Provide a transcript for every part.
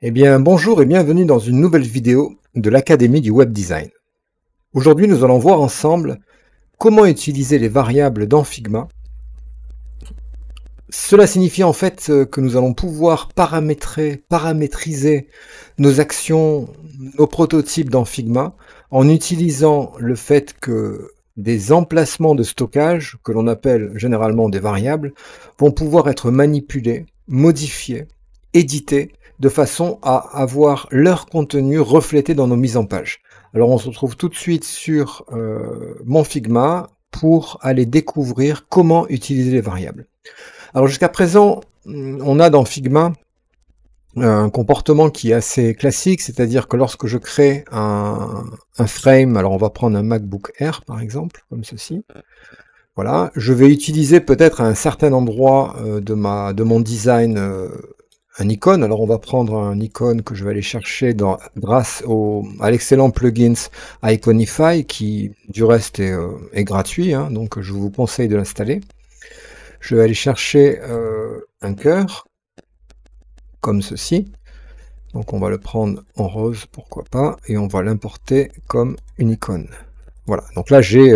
Eh bien, bonjour et bienvenue dans une nouvelle vidéo de l'Académie du Web Design. Aujourd'hui, nous allons voir ensemble comment utiliser les variables dans Figma. Cela signifie en fait que nous allons pouvoir paramétriser nos actions, nos prototypes dans Figma en utilisant le fait que des emplacements de stockage, que l'on appelle généralement des variables, vont pouvoir être manipulés, modifiés, édités, de façon à avoir leur contenu reflété dans nos mises en page. Alors on se retrouve tout de suite sur mon Figma pour aller découvrir comment utiliser les variables. Alors jusqu'à présent, on a dans Figma un comportement qui est assez classique, c'est-à-dire que lorsque je crée un frame, alors on va prendre un MacBook Air par exemple, comme ceci, voilà, je vais utiliser peut-être à un certain endroit de mon design un icône. Alors on va prendre un icône que je vais aller chercher grâce à l'excellent plugin Iconify qui du reste est gratuit, hein, donc je vous conseille de l'installer. Je vais aller chercher un cœur, comme ceci. Donc on va le prendre en rose, pourquoi pas, et on va l'importer comme une icône. Voilà, donc là j'ai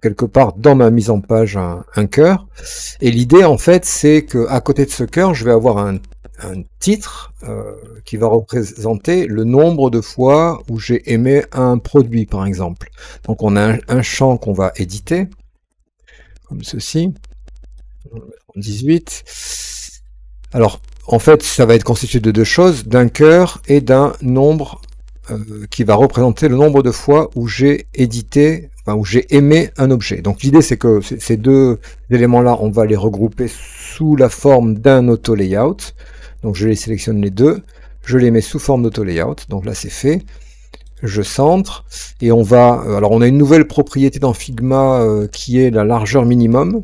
quelque part dans ma mise en page un cœur. Et l'idée en fait c'est que à côté de ce cœur, je vais avoir un titre qui va représenter le nombre de fois où j'ai aimé un produit par exemple. Donc on a un champ qu'on va éditer, comme ceci. 18. Alors, en fait, ça va être constitué de deux choses, d'un cœur et d'un nombre qui va représenter le nombre de fois où j'ai édité, enfin, où j'ai aimé un objet. Donc l'idée, c'est que ces deux éléments-là, on va les regrouper sous la forme d'un auto-layout. Donc je les sélectionne les deux, je les mets sous forme d'auto-layout. Donc là, c'est fait. Je centre et on va... alors, on a une nouvelle propriété dans Figma qui est la largeur minimum.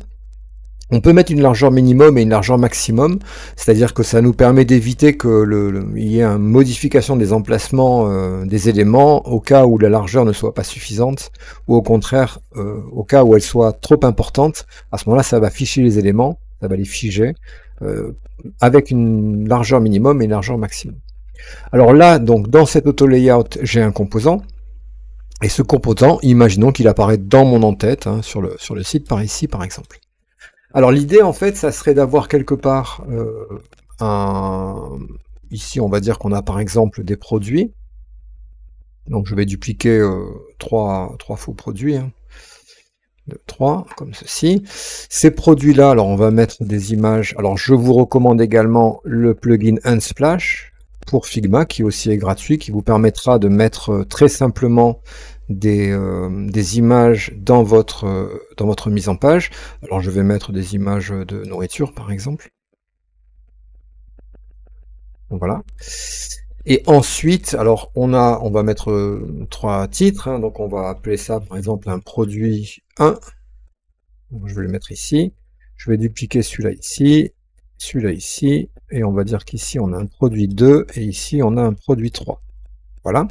On peut mettre une largeur minimum et une largeur maximum, c'est-à-dire que ça nous permet d'éviter qu'il y ait une modification des emplacements des éléments au cas où la largeur ne soit pas suffisante, ou au contraire, au cas où elle soit trop importante. À ce moment-là, ça va figer les éléments, ça va les figer, avec une largeur minimum et une largeur maximum. Alors là, donc dans cet auto-layout, j'ai un composant, et ce composant, imaginons qu'il apparaît dans mon en-tête, hein, sur le site par ici, par exemple. Alors l'idée en fait, ça serait d'avoir quelque part ici on va dire qu'on a par exemple des produits. Donc je vais dupliquer trois faux produits. Hein. 3, comme ceci. Ces produits-là, alors on va mettre des images. Alors je vous recommande également le plugin Unsplash pour Figma, qui aussi est gratuit, qui vous permettra de mettre très simplement des images dans votre mise en page. Alors je vais mettre des images de nourriture par exemple. Voilà. Et ensuite, alors on va mettre 3 titres, hein, donc on va appeler ça par exemple un produit 1. Donc, je vais le mettre ici. Je vais dupliquer celui-là ici, et on va dire qu'ici on a un produit 2 et ici on a un produit 3. Voilà.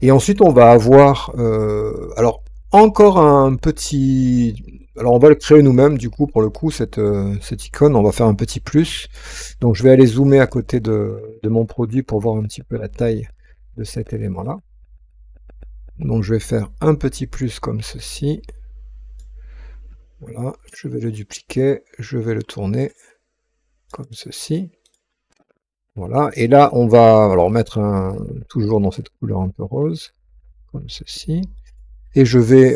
Et ensuite, on va avoir, alors, encore un petit... Alors, on va le créer nous-mêmes, du coup, pour le coup, cette icône, on va faire un petit plus. Donc, je vais aller zoomer à côté de mon produit pour voir un petit peu la taille de cet élément-là. Donc, je vais faire un petit plus comme ceci. Voilà, je vais le dupliquer, je vais le tourner comme ceci. Voilà, et là, on va alors mettre toujours dans cette couleur un peu rose, comme ceci. Et je vais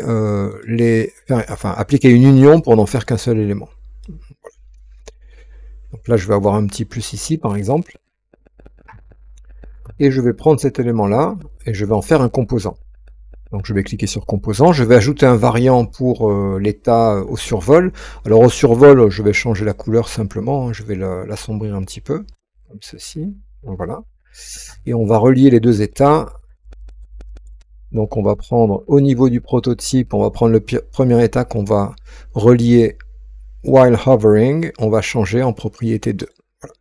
appliquer une union pour n'en faire qu'un seul élément. Voilà. Donc là, je vais avoir un petit plus ici, par exemple. Et je vais prendre cet élément-là, et je vais en faire un composant. Donc je vais cliquer sur composant, je vais ajouter un variant pour l'état au survol. Alors au survol, je vais changer la couleur simplement, je vais l'assombrir un petit peu, comme ceci. Donc voilà. Et on va relier les deux états. Donc on va prendre au niveau du prototype, on va prendre le premier état qu'on va relier while hovering, on va changer en propriété 2. Voilà.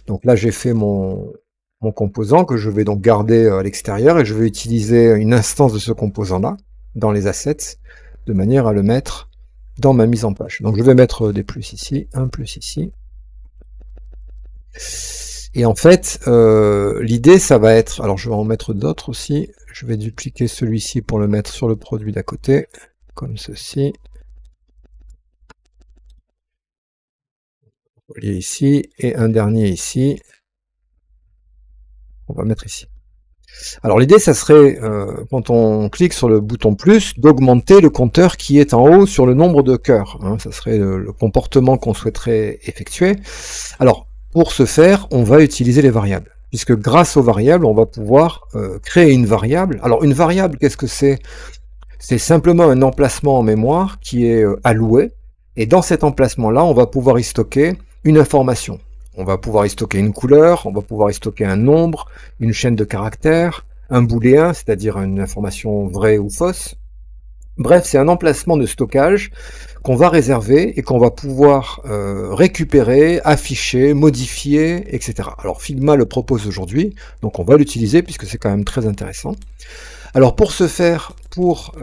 Donc là j'ai fait mon composant que je vais donc garder à l'extérieur et je vais utiliser une instance de ce composant-là dans les assets de manière à le mettre dans ma mise en page. Donc je vais mettre des plus ici, un plus ici. Et en fait, l'idée, ça va être... Alors, je vais en mettre d'autres aussi. Je vais dupliquer celui-ci pour le mettre sur le produit d'à côté, comme ceci. Relier ici, et un dernier ici. On va mettre ici. Alors l'idée, ça serait, quand on clique sur le bouton plus, d'augmenter le compteur qui est en haut sur le nombre de cœurs. Hein, ça serait le comportement qu'on souhaiterait effectuer. Alors, pour ce faire, on va utiliser les variables. Puisque grâce aux variables, on va pouvoir créer une variable. Alors une variable, qu'est-ce que c'est? C'est simplement un emplacement en mémoire qui est alloué. Et dans cet emplacement-là, on va pouvoir y stocker une information. On va pouvoir y stocker une couleur, on va pouvoir y stocker un nombre, une chaîne de caractères, un booléen, c'est-à-dire une information vraie ou fausse. Bref, c'est un emplacement de stockage qu'on va réserver et qu'on va pouvoir récupérer, afficher, modifier, etc. Alors Figma le propose aujourd'hui, donc on va l'utiliser puisque c'est quand même très intéressant. Alors pour ce faire, pour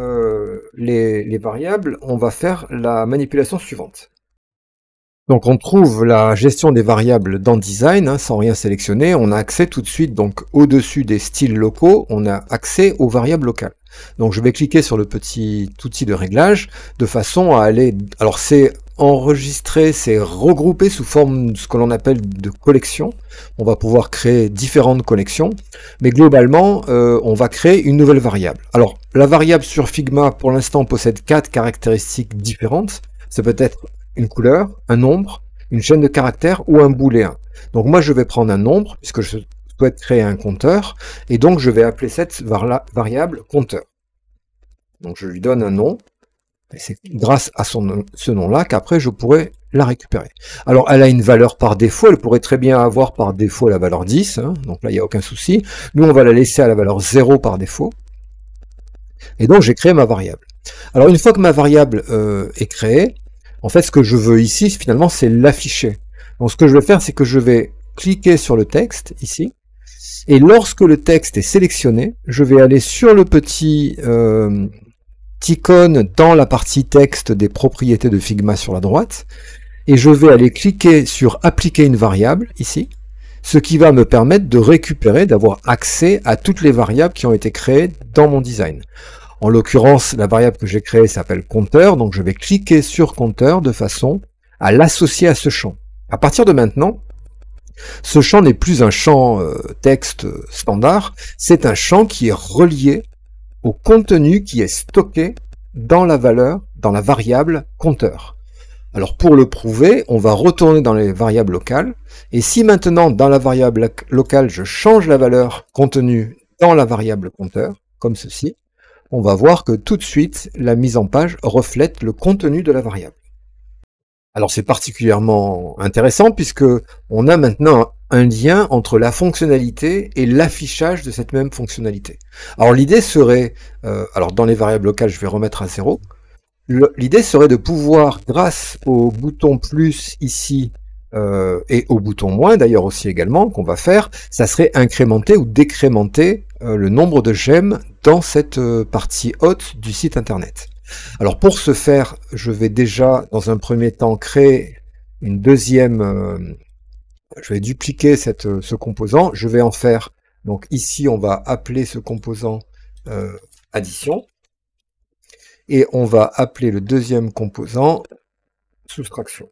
les variables, on va faire la manipulation suivante. Donc on trouve la gestion des variables dans Design, hein, sans rien sélectionner, on a accès tout de suite, donc au-dessus des styles locaux, on a accès aux variables locales. Donc je vais cliquer sur le petit outil de réglage, de façon à aller... Alors c'est enregistré, c'est regroupé sous forme de ce que l'on appelle de collection. On va pouvoir créer différentes collections, mais globalement, on va créer une nouvelle variable. Alors la variable sur Figma, pour l'instant, possède 4 caractéristiques différentes. Ça peut être une couleur, un nombre, une chaîne de caractères ou un booléen. Donc moi je vais prendre un nombre, puisque je souhaite créer un compteur, et donc je vais appeler cette variable compteur. Donc je lui donne un nom, et c'est grâce à ce nom-là qu'après je pourrai la récupérer. Alors elle a une valeur par défaut, elle pourrait très bien avoir par défaut la valeur 10, hein, donc là il n'y a aucun souci. Nous on va la laisser à la valeur 0 par défaut, et donc j'ai créé ma variable. Alors une fois que ma variable est créée, en fait, ce que je veux ici, finalement, c'est l'afficher. Donc, ce que je vais faire, c'est que je vais cliquer sur le texte, ici, et lorsque le texte est sélectionné, je vais aller sur le petit icône dans la partie texte des propriétés de Figma sur la droite, et je vais aller cliquer sur appliquer une variable, ici, ce qui va me permettre de récupérer, d'avoir accès à toutes les variables qui ont été créées dans mon design. En l'occurrence, la variable que j'ai créée s'appelle compteur, donc je vais cliquer sur compteur de façon à l'associer à ce champ. À partir de maintenant, ce champ n'est plus un champ texte standard, c'est un champ qui est relié au contenu qui est stocké dans la variable compteur. Alors pour le prouver, on va retourner dans les variables locales, et si maintenant dans la variable locale je change la valeur contenue dans la variable compteur, comme ceci, on va voir que tout de suite, la mise en page reflète le contenu de la variable. Alors c'est particulièrement intéressant puisque on a maintenant un lien entre la fonctionnalité et l'affichage de cette même fonctionnalité. Alors l'idée serait, alors dans les variables locales, je vais remettre à 0. L'idée serait de pouvoir, grâce au bouton plus ici, et au bouton moins d'ailleurs aussi également, qu'on va faire, ça serait incrémenter ou décrémenter le nombre de j'aime dans cette partie haute du site internet. Alors pour ce faire, je vais déjà dans un premier temps créer une deuxième, je vais dupliquer ce composant, je vais en faire, donc ici on va appeler ce composant addition, et on va appeler le deuxième composant soustraction.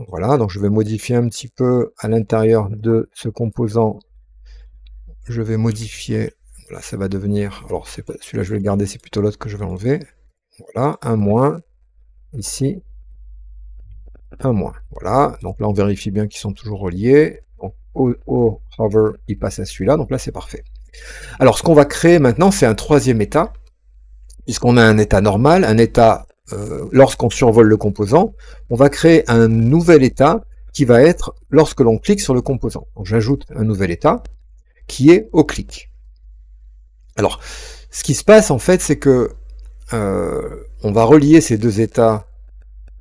Voilà, donc je vais modifier un petit peu à l'intérieur de ce composant. Je vais modifier, voilà, ça va devenir, alors c'est pas celui-là, je vais le garder, c'est plutôt l'autre que je vais enlever. Voilà, un moins, ici, un moins. Voilà, donc là on vérifie bien qu'ils sont toujours reliés. Donc au hover, il passe à celui-là, donc là c'est parfait. Alors ce qu'on va créer maintenant, c'est un troisième état, puisqu'on a un état normal, un état lorsqu'on survole le composant, on va créer un nouvel état qui va être lorsque l'on clique sur le composant. Donc j'ajoute un nouvel état qui est au clic. Alors, ce qui se passe en fait, c'est que on va relier ces deux états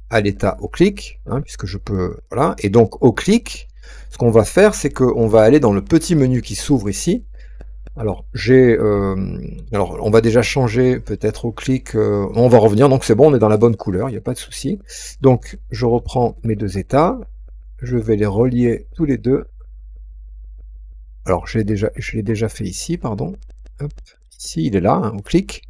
à l'état au clic, hein, puisque je peux, voilà, et donc au clic, ce qu'on va faire, c'est qu'on va aller dans le petit menu qui s'ouvre ici. Alors alors on va déjà changer peut-être au clic, on va revenir, donc c'est bon, on est dans la bonne couleur, il n'y a pas de souci. Donc je reprends mes deux états, je vais les relier tous les deux. Alors, je l'ai déjà fait ici, pardon. Hop, ici, il est là, hein, on clique.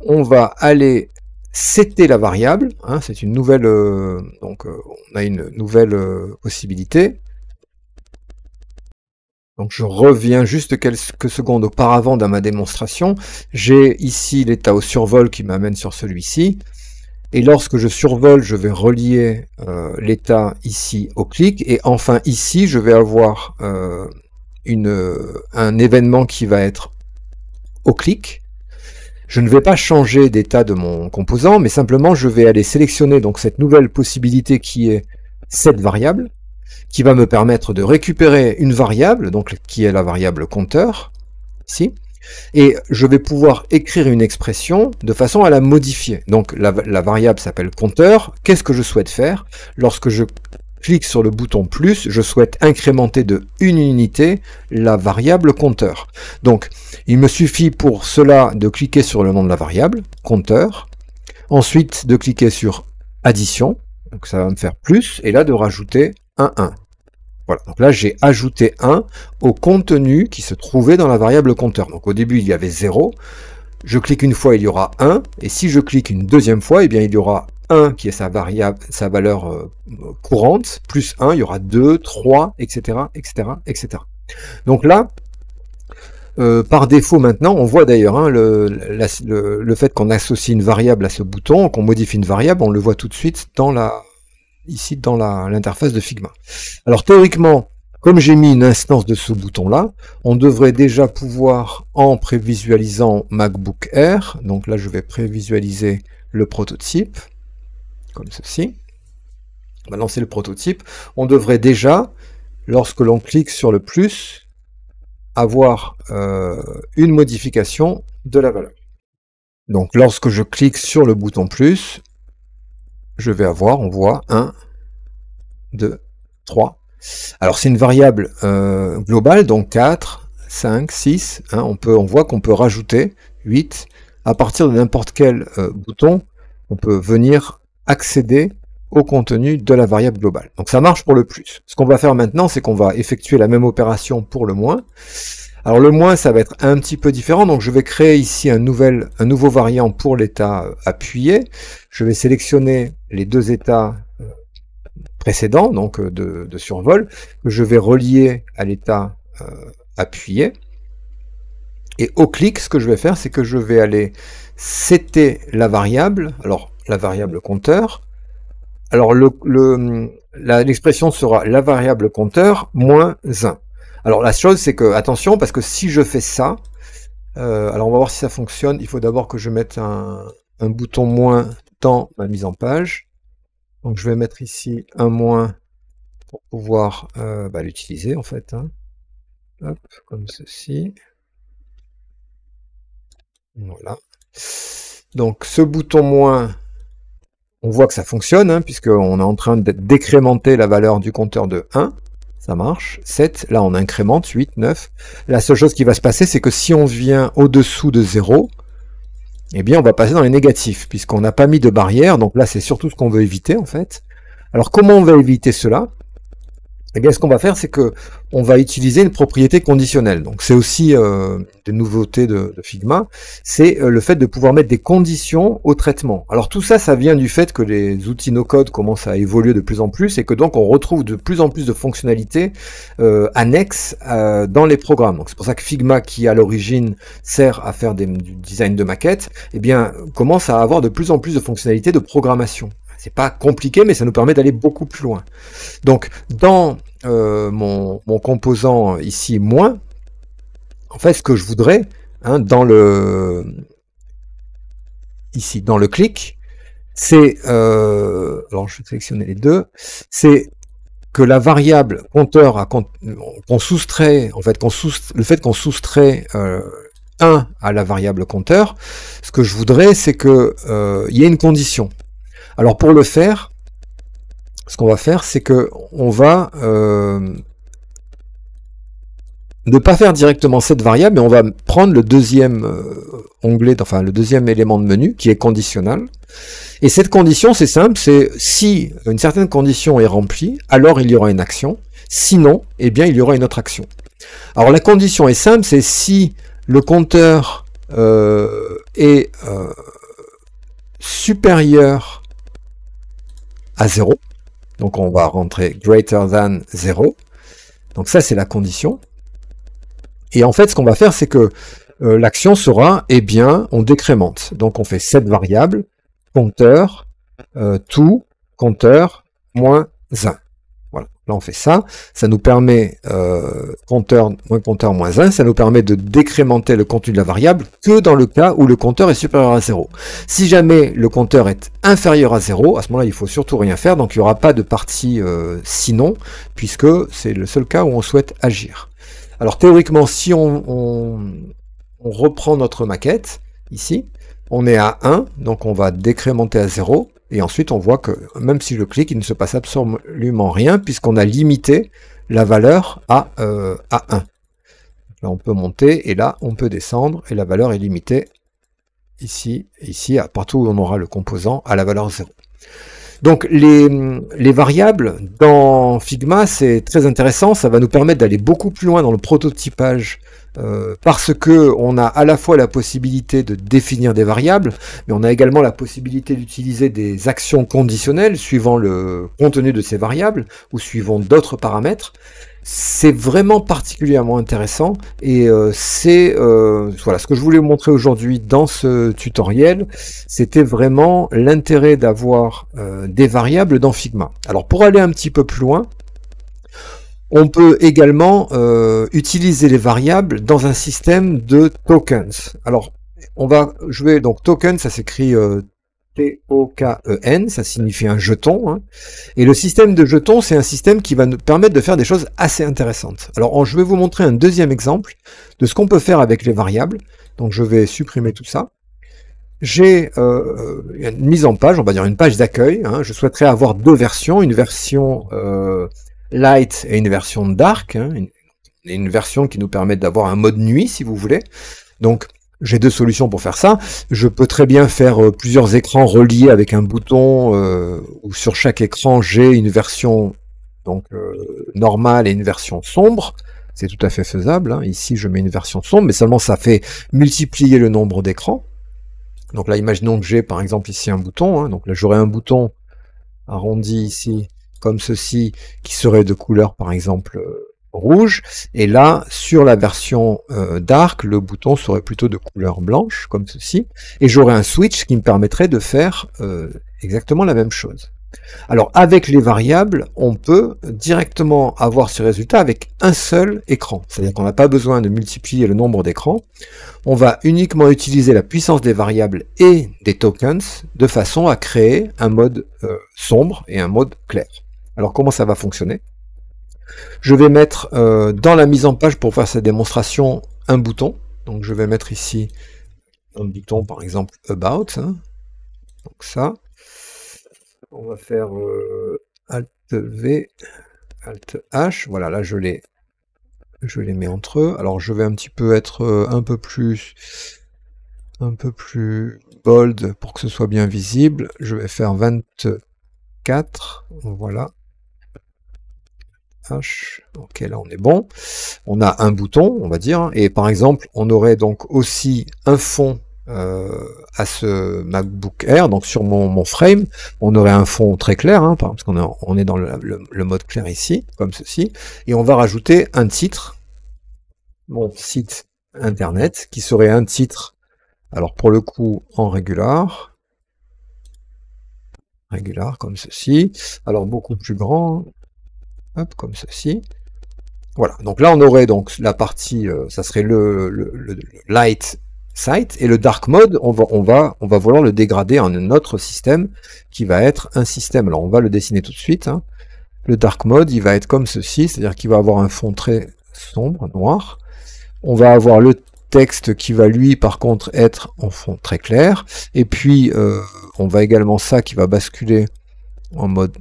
On va aller setter la variable, hein, c'est une nouvelle, on a une nouvelle possibilité. Donc je reviens juste quelques secondes auparavant dans ma démonstration. J'ai ici l'état au survol qui m'amène sur celui-ci. Et lorsque je survole, je vais relier l'état ici au clic. Et enfin ici, je vais avoir un événement qui va être au clic. Je ne vais pas changer d'état de mon composant, mais simplement je vais aller sélectionner donc cette nouvelle possibilité qui est cette variable, qui va me permettre de récupérer une variable, donc qui est la variable compteur, ici, et je vais pouvoir écrire une expression de façon à la modifier. Donc la variable s'appelle compteur. Qu'est-ce que je souhaite faire? Lorsque je clique sur le bouton plus, je souhaite incrémenter de 1 unité la variable compteur. Donc il me suffit pour cela de cliquer sur le nom de la variable, compteur, ensuite de cliquer sur addition, donc ça va me faire plus, et là de rajouter un 1. Voilà, donc là j'ai ajouté 1 au contenu qui se trouvait dans la variable compteur. Donc au début il y avait 0, je clique une fois il y aura 1, et si je clique une deuxième fois, eh bien il y aura 1 qui est sa variable, sa valeur courante, plus 1, il y aura 2, 3, etc. etc., etc. Donc là, par défaut maintenant, on voit d'ailleurs hein, le fait qu'on associe une variable à ce bouton, qu'on modifie une variable, on le voit tout de suite dans ici dans l'interface de Figma. Alors théoriquement, comme j'ai mis une instance de ce bouton-là, on devrait déjà pouvoir, en prévisualisant MacBook Air, donc là je vais prévisualiser le prototype, comme ceci. On va lancer le prototype. On devrait déjà, lorsque l'on clique sur le plus, avoir une modification de la valeur. Donc lorsque je clique sur le bouton plus, je vais avoir, on voit 1, 2, 3. Alors c'est une variable globale, donc 4, 5, 6. Hein, on voit qu'on peut rajouter 8. À partir de n'importe quel bouton, on peut venir accéder au contenu de la variable globale. Donc ça marche pour le plus. Ce qu'on va faire maintenant, c'est qu'on va effectuer la même opération pour le moins. Alors le moins, ça va être un petit peu différent, donc je vais créer ici un nouveau variant pour l'état appuyé. Je vais sélectionner les deux états précédents, donc de survol, que je vais relier à l'état appuyé. Et au clic, ce que je vais faire, c'est que je vais aller setter la variable, alors la variable compteur. Alors l'expression sera la variable compteur moins 1. Alors la chose c'est que, attention, parce que si je fais ça, alors on va voir si ça fonctionne, il faut d'abord que je mette un bouton moins dans ma mise en page. Donc je vais mettre ici un moins pour pouvoir l'utiliser en fait. Hein. Hop, comme ceci. Voilà. Donc ce bouton moins, on voit que ça fonctionne, hein, puisqu'on est en train de décrémenter la valeur du compteur de 1. Ça marche. 7, là on incrémente, 8, 9. La seule chose qui va se passer, c'est que si on vient au-dessous de 0, eh bien on va passer dans les négatifs, puisqu'on n'a pas mis de barrière, donc là c'est surtout ce qu'on veut éviter en fait. Alors comment on va éviter cela? Eh bien ce qu'on va faire, c'est que on va utiliser une propriété conditionnelle. Donc c'est aussi des nouveautés de Figma, c'est le fait de pouvoir mettre des conditions au traitement. Alors tout ça, ça vient du fait que les outils no-code commencent à évoluer de plus en plus et que donc on retrouve de plus en plus de fonctionnalités annexes dans les programmes. Donc c'est pour ça que Figma, qui à l'origine sert à faire du design de maquettes, eh bien commence à avoir de plus en plus de fonctionnalités de programmation. C'est pas compliqué, mais ça nous permet d'aller beaucoup plus loin. Donc, dans mon composant ici, moins, en fait, ce que je voudrais, hein, ici, dans le clic, c'est, alors je vais sélectionner les deux, c'est que la variable compteur qu'on soustrait, en fait, le fait qu'on soustrait 1 à la variable compteur, ce que je voudrais, c'est que y ait une condition. Alors pour le faire, ce qu'on va faire, c'est que on va de ne pas faire directement cette variable, mais on va prendre le deuxième onglet, enfin le deuxième élément de menu qui est conditional. Et cette condition, c'est simple, c'est si une certaine condition est remplie, alors il y aura une action. Sinon, eh bien, il y aura une autre action. Alors la condition est simple, c'est si le compteur est supérieur à 0, donc on va rentrer greater than 0, donc ça c'est la condition. Et en fait, ce qu'on va faire, c'est que l'action sera, eh bien, on décrémente. Donc on fait cette variable, compteur, to, compteur, moins 1. Voilà, là on fait ça, ça nous permet, compteur, moins 1, ça nous permet de décrémenter le contenu de la variable que dans le cas où le compteur est supérieur à 0. Si jamais le compteur est inférieur à 0, à ce moment-là il faut surtout rien faire, donc il n'y aura pas de partie sinon, puisque c'est le seul cas où on souhaite agir. Alors théoriquement, si on reprend notre maquette, ici, on est à 1, donc on va décrémenter à 0, et ensuite on voit que même si je clique, il ne se passe absolument rien, puisqu'on a limité la valeur à 1. Là on peut monter, et là on peut descendre, et la valeur est limitée ici, partout où on aura le composant à la valeur 0. Donc les variables dans Figma, c'est très intéressant, ça va nous permettre d'aller beaucoup plus loin dans le prototypage parce que on a à la fois la possibilité de définir des variables, mais on a également la possibilité d'utiliser des actions conditionnelles suivant le contenu de ces variables ou suivant d'autres paramètres. C'est vraiment particulièrement intéressant et c'est voilà ce que je voulais vous montrer aujourd'hui dans ce tutoriel. C'était vraiment l'intérêt d'avoir des variables dans Figma. Alors pour aller un petit peu plus loin, on peut également utiliser les variables dans un système de tokens. Alors je vais donc token, ça s'écrit T-O-K-E-N, ça signifie un jeton, hein. Et le système de jetons, c'est un système qui va nous permettre de faire des choses assez intéressantes. Alors, je vais vous montrer un deuxième exemple de ce qu'on peut faire avec les variables. Donc, je vais supprimer tout ça. J'ai une mise en page, on va dire une page d'accueil, hein. Je souhaiterais avoir deux versions, une version light et une version dark, hein. Une version qui nous permet d'avoir un mode nuit, si vous voulez. Donc, j'ai deux solutions pour faire ça. Je peux très bien faire plusieurs écrans reliés avec un bouton où sur chaque écran j'ai une version donc normale et une version sombre. C'est tout à fait faisable, hein. Ici je mets une version sombre, mais seulement ça fait multiplier le nombre d'écrans. Donc là imaginons que j'ai par exemple ici un bouton, hein. Donc là j'aurai un bouton arrondi ici comme ceci qui serait de couleur par exemple rouge, et là sur la version dark le bouton serait plutôt de couleur blanche comme ceci, et j'aurai un switch qui me permettrait de faire exactement la même chose. Alors avec les variables on peut directement avoir ce résultat avec un seul écran, c'est-à-dire qu'on n'a pas besoin de multiplier le nombre d'écrans, on va uniquement utiliser la puissance des variables et des tokens de façon à créer un mode sombre et un mode clair. Alors comment ça va fonctionner? Je vais mettre dans la mise en page pour faire cette démonstration un bouton. Donc je vais mettre ici un bouton par exemple About. Hein. Donc ça. On va faire Alt V, Alt H. Voilà, là je les mets entre eux. Alors je vais un petit peu être un peu plus bold pour que ce soit bien visible. Je vais faire 24. Voilà. Ok, là on est bon. On a un bouton, on va dire, et par exemple, on aurait donc aussi un fond à ce MacBook Air, donc sur mon frame, on aurait un fond très clair, hein, parce qu'on est dans le mode clair ici, comme ceci, et on va rajouter un titre, mon site internet, qui serait un titre, alors pour le coup en régular, comme ceci, alors beaucoup plus grand, hop, comme ceci. Voilà, donc là on aurait donc la partie, ça serait le light site, et le dark mode, on va vouloir le dégrader en un autre système qui va être un système. Alors on va le dessiner tout de suite. Hein. Le dark mode, il va être comme ceci, c'est-à-dire qu'il va avoir un fond très sombre, noir. On va avoir le texte qui va lui par contre être en fond très clair, et puis on va également ça qui va basculer en mode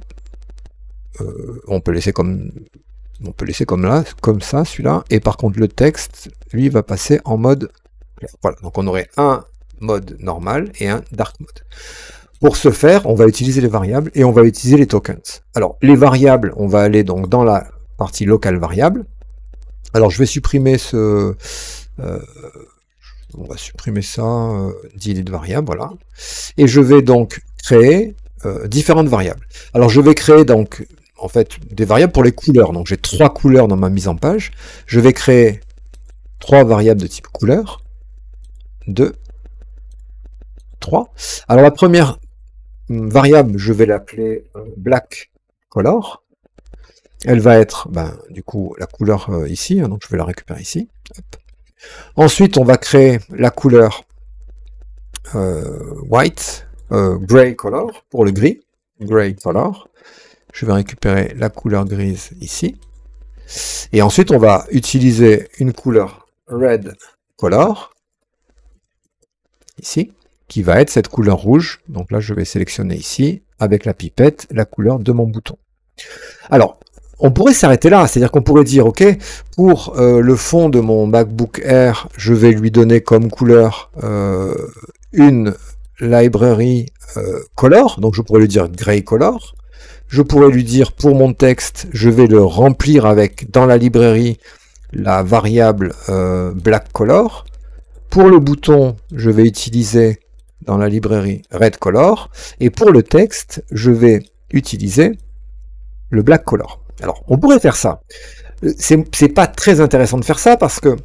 on peut laisser comme On peut laisser comme ça, celui-là. Et par contre, le texte, lui, va passer en mode clair. Voilà, donc on aurait un mode normal et un dark mode. Pour ce faire, on va utiliser les variables et on va utiliser les tokens. Alors, les variables, on va aller donc dans la partie locale variable. Alors, je vais supprimer ce... on va supprimer ça, delete variable, voilà. Et je vais donc créer différentes variables. Alors, je vais créer donc, en fait, des variables pour les couleurs. Donc, j'ai 3 couleurs dans ma mise en page. Je vais créer 3 variables de type couleur. 2, 3. Alors, la première variable, je vais l'appeler black color. Elle va être, du coup, la couleur ici, donc je vais la récupérer ici. Hop. Ensuite, on va créer la couleur white, gray color, pour le gris, gray color. Je vais récupérer la couleur grise ici. Et ensuite, on va utiliser une couleur red color, ici, qui va être cette couleur rouge. Donc là, je vais sélectionner ici, avec la pipette, la couleur de mon bouton. Alors, on pourrait s'arrêter là, c'est-à-dire qu'on pourrait dire, ok, pour le fond de mon MacBook Air, je vais lui donner comme couleur une library color, donc je pourrais lui dire gray color. Je pourrais lui dire, pour mon texte, je vais le remplir avec, dans la librairie, la variable black color. Pour le bouton, je vais utiliser dans la librairie red color. Et pour le texte, je vais utiliser le black color. Alors, on pourrait faire ça. C'est pas très intéressant de faire ça parce que,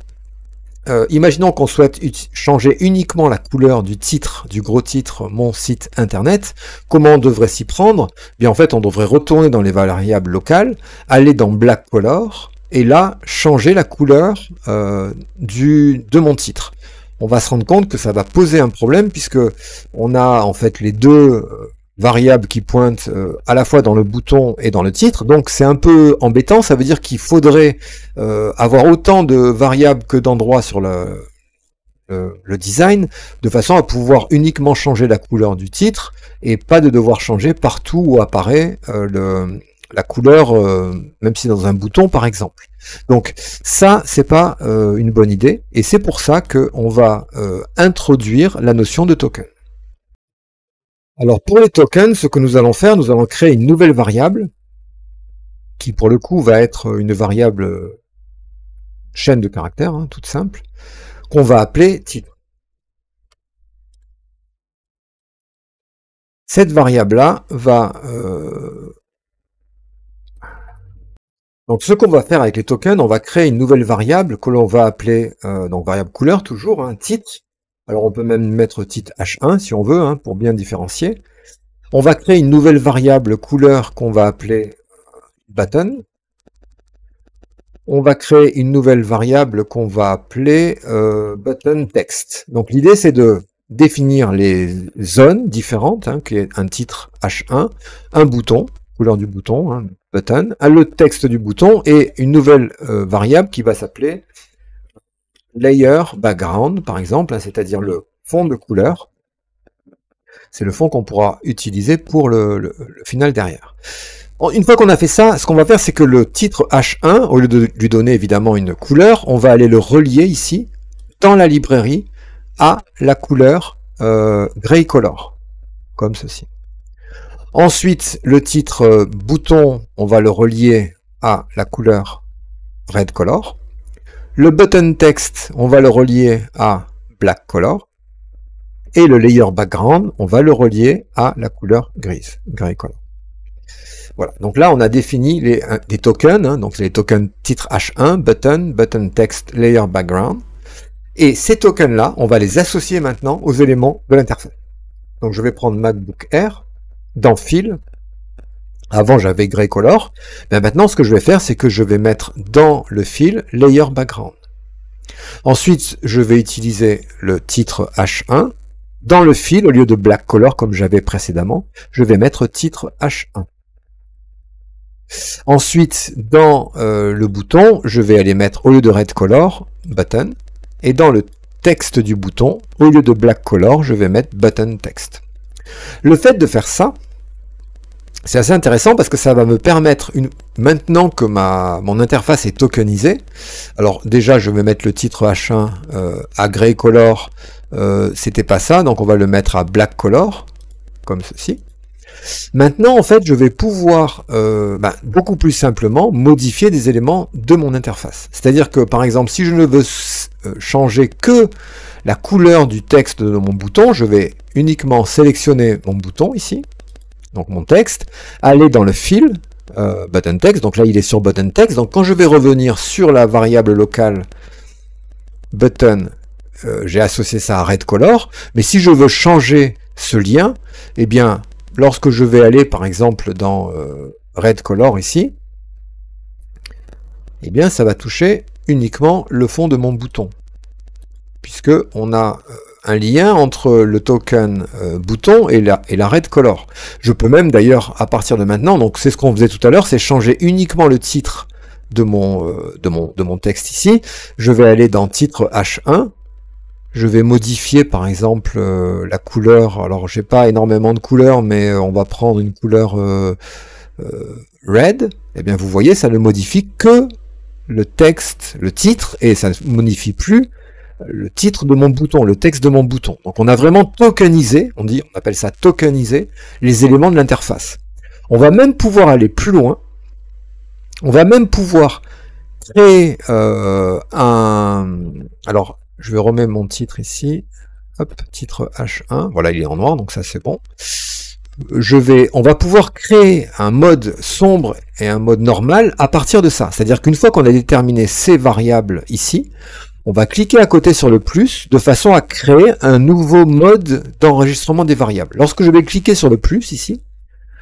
imaginons qu'on souhaite changer uniquement la couleur du titre, du gros titre, mon site internet. Comment on devrait s'y prendre? Bien, en fait, on devrait retourner dans les variables locales, aller dans black color, et là, changer la couleur de mon titre. On va se rendre compte que ça va poser un problème puisque on a en fait les deux variables qui pointent à la fois dans le bouton et dans le titre. Donc c'est un peu embêtant, ça veut dire qu'il faudrait avoir autant de variables que d'endroits sur le design, de façon à pouvoir uniquement changer la couleur du titre et pas de devoir changer partout où apparaît la couleur, même si dans un bouton par exemple. Donc ça, c'est pas une bonne idée, et c'est pour ça qu'on va introduire la notion de token. Alors pour les tokens, ce que nous allons faire, nous allons créer une nouvelle variable, qui pour le coup va être une variable chaîne de caractères, hein, toute simple, qu'on va appeler titre. Cette variable-là va... Donc ce qu'on va faire avec les tokens, on va créer une nouvelle variable que l'on va appeler, donc variable couleur toujours, hein, titre. Alors on peut même mettre titre H1 si on veut, hein, pour bien différencier. On va créer une nouvelle variable couleur qu'on va appeler button. On va créer une nouvelle variable qu'on va appeler button text. Donc l'idée c'est de définir les zones différentes, hein, qui est un titre H1, un bouton, couleur du bouton, hein, button, le texte du bouton et une nouvelle variable qui va s'appeler layer background, par exemple, hein, c'est-à-dire le fond de couleur. C'est le fond qu'on pourra utiliser pour le final derrière. Une fois qu'on a fait ça, ce qu'on va faire, c'est que le titre H1, au lieu de lui donner évidemment une couleur, on va aller le relier ici, dans la librairie, à la couleur gray color, comme ceci. Ensuite, le titre bouton, on va le relier à la couleur red color. Le button text, on va le relier à black color. Et le layer background, on va le relier à la couleur grise, gray color. Voilà, donc là on a défini des tokens, hein, donc c'est les tokens titre H1, button text, layer background. Et ces tokens-là, on va les associer maintenant aux éléments de l'interface. Donc je vais prendre MacBook Air, dans Fil, avant j'avais Gray Color, mais maintenant ce que je vais faire, c'est que je vais mettre dans le fil Layer Background. Ensuite, je vais utiliser le titre H1, dans le fil, au lieu de Black Color comme j'avais précédemment, je vais mettre titre H1. Ensuite, dans le bouton, je vais aller mettre, au lieu de Red Color, Button, et dans le texte du bouton, au lieu de Black Color, je vais mettre Button Text. Le fait de faire ça, c'est assez intéressant parce que ça va me permettre maintenant que mon interface est tokenisée, alors déjà je vais mettre le titre H1 à Gray Color, c'était pas ça, donc on va le mettre à Black Color, comme ceci. Maintenant, en fait, je vais pouvoir beaucoup plus simplement modifier des éléments de mon interface. C'est-à-dire que, par exemple, si je ne veux changer que la couleur du texte de mon bouton, je vais uniquement sélectionner mon bouton ici, donc mon texte, aller dans le fil, button text, donc là il est sur button text, donc quand je vais revenir sur la variable locale button, j'ai associé ça à red color, mais si je veux changer ce lien, eh bien, lorsque je vais aller par exemple dans red color ici, eh bien ça va toucher uniquement le fond de mon bouton, puisque on a un lien entre le token bouton et la red color. Je peux même d'ailleurs à partir de maintenant, donc c'est ce qu'on faisait tout à l'heure, c'est changer uniquement le titre de mon texte ici. Je vais aller dans titre H1, je vais modifier par exemple la couleur, alors j'ai pas énormément de couleurs, mais on va prendre une couleur red, et bien vous voyez ça ne modifie que le texte, le titre, et ça ne modifie plus le titre de mon bouton, le texte de mon bouton. Donc on a vraiment tokenisé, on appelle ça tokeniser, les éléments de l'interface. On va même pouvoir aller plus loin, on va même pouvoir créer alors je vais remettre mon titre ici, hop, titre H1, voilà il est en noir, donc ça c'est bon. On va pouvoir créer un mode sombre et un mode normal à partir de ça. C'est-à-dire qu'une fois qu'on a déterminé ces variables ici, on va cliquer à côté sur le plus de façon à créer un nouveau mode d'enregistrement des variables. Lorsque je vais cliquer sur le plus ici,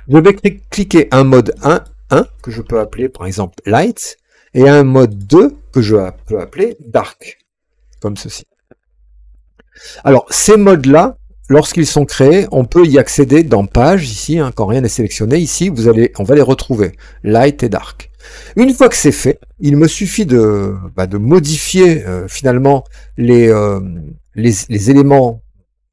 je vais cliquer un mode 1 que je peux appeler par exemple light et un mode 2 que je peux appeler dark, comme ceci. Alors ces modes-là, lorsqu'ils sont créés, on peut y accéder dans page ici, quand rien n'est sélectionné. Ici, on va les retrouver, light et dark. Une fois que c'est fait, il me suffit de modifier finalement les éléments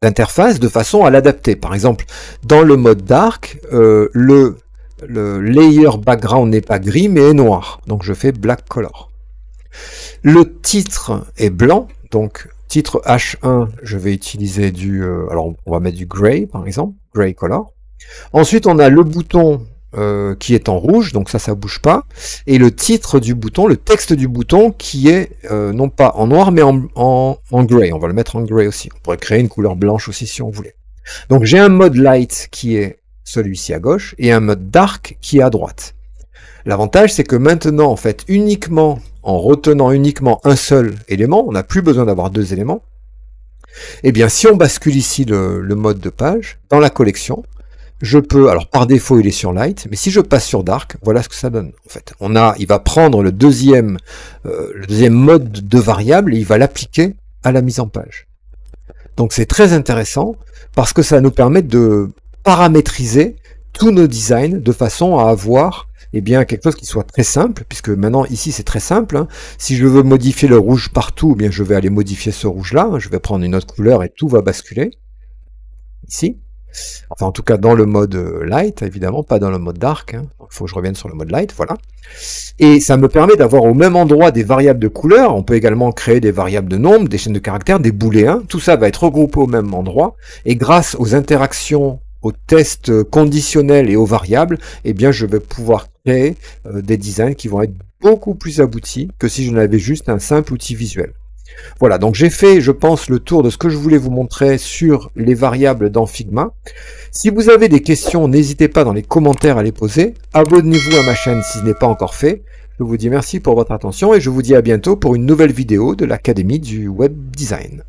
d'interface de façon à l'adapter. Par exemple, dans le mode dark, le layer background n'est pas gris mais est noir. Donc je fais black color. Le titre est blanc, donc titre H1, je vais utiliser alors on va mettre du gray par exemple, gray color. Ensuite on a le bouton qui est en rouge, donc ça bouge pas, et le titre du bouton, le texte du bouton qui est non pas en noir mais en gray, on va le mettre en gray aussi. On pourrait créer une couleur blanche aussi si on voulait. Donc j'ai un mode light qui est celui-ci à gauche et un mode dark qui est à droite. L'avantage c'est que maintenant en fait en retenant uniquement un seul élément, on n'a plus besoin d'avoir deux éléments. Et bien si on bascule ici le mode de page, dans la collection, je peux, alors par défaut il est sur light, mais si je passe sur dark, voilà ce que ça donne. En fait, il va prendre le deuxième mode de variable et il va l'appliquer à la mise en page. Donc c'est très intéressant parce que ça nous permet de paramétriser tous nos designs de façon à avoir quelque chose qui soit très simple, puisque maintenant ici c'est très simple. Si je veux modifier le rouge partout, je vais aller modifier ce rouge là, je vais prendre une autre couleur et tout va basculer ici. Enfin, en tout cas, dans le mode light, évidemment, pas dans le mode dark. Il faut que je revienne sur le mode light, voilà. Et ça me permet d'avoir au même endroit des variables de couleur. On peut également créer des variables de nombre, des chaînes de caractères, des booléens. Tout ça va être regroupé au même endroit. Et grâce aux interactions, aux tests conditionnels et aux variables, je vais pouvoir créer des designs qui vont être beaucoup plus aboutis que si je n'avais juste un simple outil visuel. Voilà, donc j'ai fait, je pense, le tour de ce que je voulais vous montrer sur les variables dans Figma. Si vous avez des questions, n'hésitez pas dans les commentaires à les poser. Abonnez-vous à ma chaîne si ce n'est pas encore fait. Je vous dis merci pour votre attention et je vous dis à bientôt pour une nouvelle vidéo de l'Académie du Web Design.